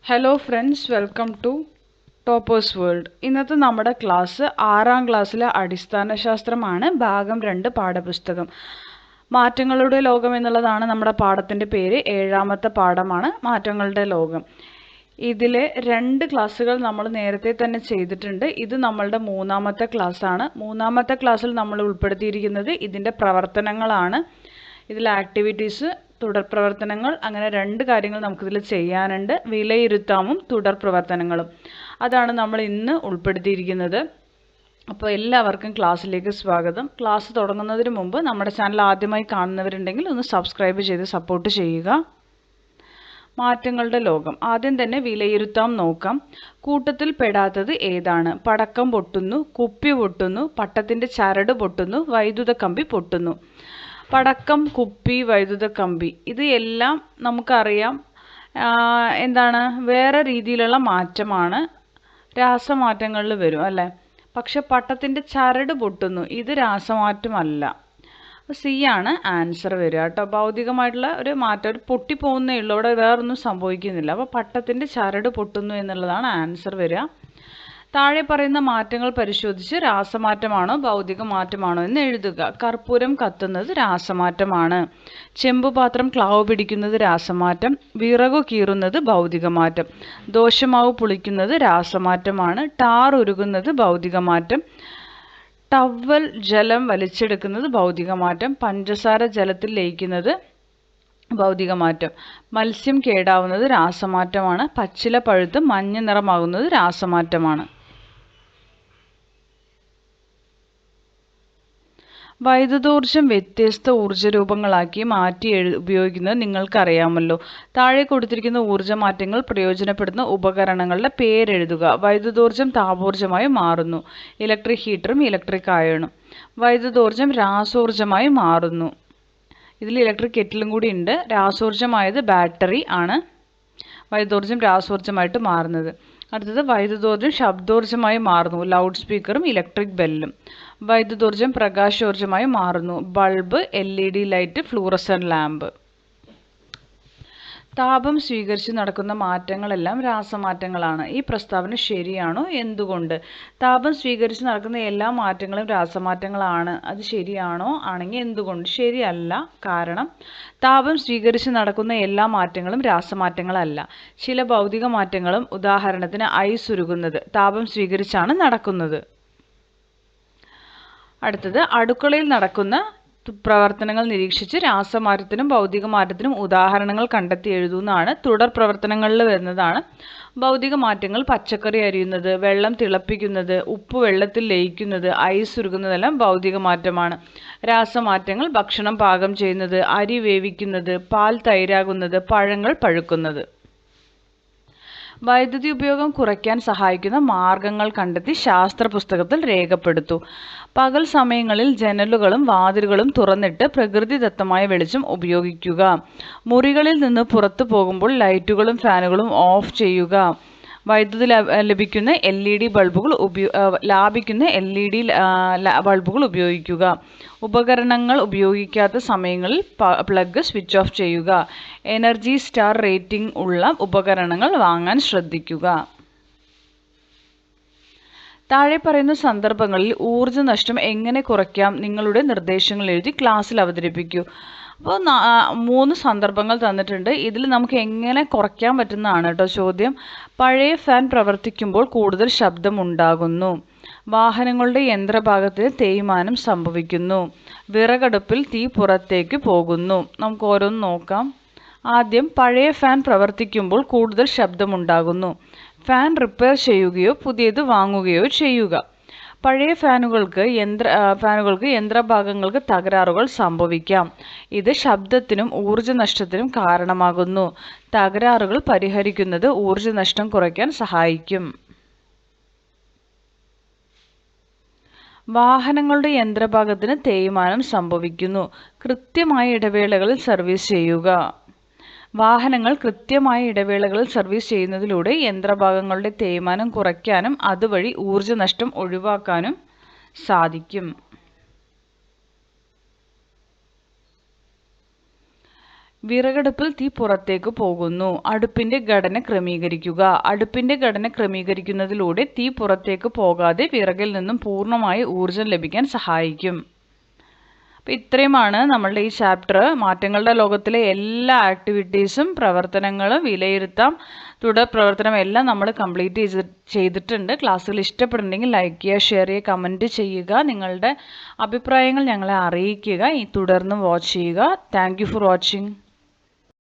Hello friends, welcome to toppers world. ഇന്നത്തെ നമ്മുടെ class 6ാം ക്ലാസ്സിലെ അടിസ്ഥാന ശാസ്ത്രമാണ്. ഭാഗം 2 പാഠപുസ്തകം. മാറ്റങ്ങളുടെ ലോകം എന്നുള്ളതാണ് നമ്മുടെ പാഠത്തിൻ്റെ പേര്. 7ാമത്തെ പാഠമാണ് മാറ്റങ്ങളുടെ ലോകം. ഇതിലെ 2 ക്ലാസ്സുകൾ നമ്മൾ നേരത്തെ തന്നെ ചെയ്തിട്ടുണ്ട്. ഇത് നമ്മളുടെ 3ാമത്തെ ക്ലാസ്സാണ്. 3ാമത്തെ ക്ലാസ്സിൽ നമ്മൾ ഉൾപ്പെടുത്തിയിരിക്കുന്നത് ഇതിൻ്റെ പ്രവർത്തനങ്ങളാണ്. ഇതിൽ ആക്ടിവിറ്റീസ്, തുടർ പ്രവർത്തനങ്ങൾ, അങ്ങനെ 2 കാര്യങ്ങൾ നമുക്കിതിൽ ചെയ്യാനുണ്ട്. വിലയിരുത്താമും തുടർ പ്രവർത്തനങ്ങളും, അതാണ് നമ്മൾ ഇന്ന് ഉൾപ്പെടുത്തിയിരിക്കുന്നത്. അപ്പോൾ എല്ലാവർക്കും ക്ലാസ്സിലേക്ക് സ്വാഗതം. ക്ലാസ് തുടങ്ങുന്നതിന് മുമ്പ് നമ്മുടെ ചാനൽ ആദ്യമായി കാണുന്നവരുണ്ടെങ്കിൽ ഒന്ന് സബ്സ്ക്രൈബ് ചെയ്ത് സപ്പോർട്ട് ചെയ്യുക. മാറ്റങ്ങളുടെ ലോകം. ആദ്യം തന്നെ വിലയിരുത്താം നോക്കാം. കൂട്ടത്തിൽ പെടാത്തത് ഏതാണ്? പടക്കം പൊട്ടുന്നു, കുപ്പി പൊട്ടുന്നു, പട്ടത്തിൻ്റെ ചരട് പൊട്ടുന്നു, വൈദ്യുത കമ്പി പൊട്ടുന്നു. പടക്കം, കുപ്പി, വൈദ്യുത കമ്പി, ഇത് എല്ലാം നമുക്കറിയാം എന്താണ്, വേറെ രീതിയിലുള്ള മാറ്റമാണ്, രാസമാറ്റങ്ങളിൽ വരും അല്ലേ. പക്ഷെ പട്ടത്തിൻ്റെ ചരട് പൊട്ടുന്നു, ഇത് രാസമാറ്റമല്ല. സി ആണ് ആൻസർ വരിക കേട്ടോ. ഭൗതികമായിട്ടുള്ള ഒരു മാറ്റം, ഒരു പൊട്ടിപ്പോകുന്നേ ഉള്ളൂ, അവിടെ വേറൊന്നും സംഭവിക്കുന്നില്ല. അപ്പോൾ പട്ടത്തിൻ്റെ ചരട് പൊട്ടുന്നു എന്നുള്ളതാണ് ആൻസർ വരിക. താഴെ പറയുന്ന മാറ്റങ്ങൾ പരിശോധിച്ച് രാസമാറ്റമാണോ ഭൗതിക മാറ്റമാണോ എന്ന് എഴുതുക. കർപ്പൂരം കത്തുന്നത് രാസമാറ്റമാണ്. ചെമ്പുപാത്രം ക്ലാവ് പിടിക്കുന്നത് രാസമാറ്റം. വിറകു കീറുന്നത് ഭൗതിക മാറ്റം. ദോശമാവ് പുളിക്കുന്നത് രാസമാറ്റമാണ്. ടാർ ഉരുകുന്നത് ഭൗതിക മാറ്റം. ടവൽ ജലം വലിച്ചെടുക്കുന്നത് ഭൗതിക മാറ്റം. പഞ്ചസാര ജലത്തിൽ ലയിക്കുന്നത് ഭൗതിക മാറ്റം. മത്സ്യം കേടാവുന്നത് രാസമാറ്റമാണ്. പച്ചില പഴുത്ത് മഞ്ഞ നിറമാകുന്നത് രാസമാറ്റമാണ്. വൈദ്യുതോർജ്ജം വ്യത്യസ്ത ഊർജ്ജരൂപങ്ങളാക്കി മാറ്റി ഉപയോഗിക്കുന്നത് നിങ്ങൾക്കറിയാമല്ലോ. താഴെ കൊടുത്തിരിക്കുന്ന ഊർജ്ജമാറ്റങ്ങൾ പ്രയോജനപ്പെടുന്ന ഉപകരണങ്ങളുടെ പേരെഴുതുക. വൈദ്യുതോർജ്ജം താപോർജ്ജമായി മാറുന്നു. Electric ഹീറ്ററും electric അയണും. വൈദ്യുതോർജ്ജം രാസോർജ്ജമായി മാറുന്നു. ഇതിൽ ഇലക്ട്രിക് കെറ്റിലും കൂടി ഉണ്ട്. രാസോർജ്ജമായത് ബാറ്ററി ആണ് വൈദ്യുതോർജ്ജം രാസോർജ്ജമായിട്ട് മാറുന്നത്. അടുത്തത് വൈദ്യുതോർജ്ജം ശബ്ദോർജ്ജമായി മാറുന്നു. ലൗഡ് സ്പീക്കറും ഇലക്ട്രിക് ബെല്ലും. വൈദ്യുതോർജ്ജം പ്രകാശോർജ്ജമായി മാറുന്നു. Bulb, LED light, fluorescent lamp. താപം സ്വീകരിച്ച് നടക്കുന്ന മാറ്റങ്ങളെല്ലാം രാസമാറ്റങ്ങളാണ്. ഈ പ്രസ്താവന ശരിയാണോ? എന്തുകൊണ്ട്? താപം സ്വീകരിച്ച് നടക്കുന്ന എല്ലാ മാറ്റങ്ങളും രാസമാറ്റങ്ങളാണ്. അത് ശരിയാണോ? ആണെങ്കിൽ എന്തുകൊണ്ട്? ശരിയല്ല. കാരണം താപം സ്വീകരിച്ച് നടക്കുന്ന എല്ലാ മാറ്റങ്ങളും രാസമാറ്റങ്ങളല്ല. ചില ഭൗതിക മാറ്റങ്ങളും, ഉദാഹരണത്തിന് ഐസ് ഉരുകുന്നത്, താപം സ്വീകരിച്ചാണ് നടക്കുന്നത്. അടുത്തത് അടുക്കളയിൽ നടക്കുന്ന പ്രവർത്തനങ്ങൾ നിരീക്ഷിച്ച് രാസമാറ്റത്തിനും ഭൗതിക മാറ്റത്തിനും ഉദാഹരണങ്ങൾ കണ്ടെത്തി എഴുതുന്നതാണ്. തുടർ പ്രവർത്തനങ്ങളിൽ വരുന്നതാണ്. ഭൗതിക മാറ്റങ്ങൾ പച്ചക്കറി അരിയുന്നത്, വെള്ളം തിളപ്പിക്കുന്നത്, ഉപ്പ് വെള്ളത്തിൽ ലയിക്കുന്നത്, ഐസ് ഉരുകുന്നതെല്ലാം ഭൗതിക മാറ്റമാണ്. രാസമാറ്റങ്ങൾ ഭക്ഷണം പാകം ചെയ്യുന്നത്, അരി വേവിക്കുന്നത്, പാൽ തൈരാകുന്നത്, പഴങ്ങൾ പഴുക്കുന്നത്. വൈദ്യുതി ഉപയോഗം കുറയ്ക്കാൻ സഹായിക്കുന്ന മാർഗങ്ങൾ കണ്ടെത്തി ശാസ്ത്ര പുസ്തകത്തിൽ രേഖപ്പെടുത്തൂ. പകൽ സമയങ്ങളിൽ ജനലുകളും വാതിലുകളും തുറന്നിട്ട് പ്രകൃതിദത്തമായ വെളിച്ചം ഉപയോഗിക്കുക. മുറികളിൽ നിന്ന് പുറത്തു പോകുമ്പോൾ ലൈറ്റുകളും ഫാനുകളും ഓഫ് ചെയ്യുക. വൈദ്യുതി ലഭിക്കുന്ന LED ബൾബുകൾ ലാഭിക്കുന്ന LED ബൾബുകൾ ഉപയോഗിക്കുക. ഉപകരണങ്ങൾ ഉപയോഗിക്കാത്ത സമയങ്ങളിൽ പ്ലഗ് സ്വിച്ച് ഓഫ് ചെയ്യുക. എനർജി സ്റ്റാർ റേറ്റിംഗ് ഉള്ള ഉപകരണങ്ങൾ വാങ്ങാൻ ശ്രദ്ധിക്കുക. താഴെ പറയുന്ന സന്ദർഭങ്ങളിൽ ഊർജ്ജ നഷ്ടം എങ്ങനെ കുറയ്ക്കാം? നിങ്ങളുടെ നിർദ്ദേശങ്ങൾ എഴുതി ക്ലാസ്സിൽ അവതരിപ്പിക്കൂ. അപ്പോൾ 3 സന്ദർഭങ്ങൾ തന്നിട്ടുണ്ട്. ഇതിൽ നമുക്ക് എങ്ങനെ കുറയ്ക്കാൻ പറ്റുന്നതാണ് കേട്ടോ ചോദ്യം. പഴയ ഫാൻ പ്രവർത്തിക്കുമ്പോൾ കൂടുതൽ ശബ്ദം ഉണ്ടാകുന്നു. വാഹനങ്ങളുടെ യന്ത്രഭാഗത്തിന് തേയ്മാനം സംഭവിക്കുന്നു. വിറകടുപ്പിൽ തീ പുറത്തേക്ക് പോകുന്നു. നമുക്ക് ഓരോന്ന് നോക്കാം. ആദ്യം, പഴയ ഫാൻ പ്രവർത്തിക്കുമ്പോൾ കൂടുതൽ ശബ്ദമുണ്ടാകുന്നു. ഫാൻ റിപ്പയർ ചെയ്യുകയോ പുതിയത് വാങ്ങുകയോ ചെയ്യുക. പഴയ ഫാനുകൾക്ക് യന്ത്രഭാഗങ്ങൾക്ക് തകരാറുകൾ സംഭവിക്കാം. ഇത് ശബ്ദത്തിനും ഊർജ്ജനഷ്ടത്തിനും കാരണമാകുന്നു. തകരാറുകൾ പരിഹരിക്കുന്നത് ഊർജ്ജനഷ്ടം കുറയ്ക്കാൻ സഹായിക്കും. വാഹനങ്ങളുടെ യന്ത്രഭാഗത്തിന് തേയ്മാനം സംഭവിക്കുന്നു. കൃത്യമായ ഇടവേളകളിൽ സർവീസ് ചെയ്യുക. വാഹനങ്ങൾ കൃത്യമായ ഇടവേളകളിൽ സർവീസ് ചെയ്യുന്നതിലൂടെ യന്ത്രഭാഗങ്ങളുടെ തേയ്മാനം കുറയ്ക്കാനും അതുവഴി ഊർജ്ജനഷ്ടം ഒഴിവാക്കാനും സാധിക്കും. വിറകടുപ്പിൽ തീ പുറത്തേക്ക് പോകുന്നു. അടുപ്പിന്റെ ഘടന ക്രമീകരിക്കുക. അടുപ്പിന്റെ ഘടന ക്രമീകരിക്കുന്നതിലൂടെ തീ പുറത്തേക്ക് പോകാതെ വിറകിൽ നിന്നും പൂർണ്ണമായ ഊർജം ലഭിക്കാൻ സഹായിക്കും. അപ്പോൾ ഇത്രയുമാണ് നമ്മളുടെ ഈ ചാപ്റ്റർ. മാറ്റങ്ങളുടെ ലോകത്തിലെ എല്ലാ ആക്ടിവിറ്റീസും പ്രവർത്തനങ്ങളും വിലയിരുത്താം തുടർ പ്രവർത്തനം എല്ലാം നമ്മൾ കംപ്ലീറ്റ് ചെയ്തിട്ടുണ്ട്. ക്ലാസ്സുകൾ ഇഷ്ടപ്പെടുന്നുണ്ടെങ്കിൽ ലൈക്ക് ചെയ്യുക, ഷെയർ ചെയ്യുക, കമൻറ്റ് ചെയ്യുക. നിങ്ങളുടെ അഭിപ്രായങ്ങൾ ഞങ്ങളെ അറിയിക്കുക. തുടർന്ന് വാച്ച് ചെയ്യുക. Thank you for watching.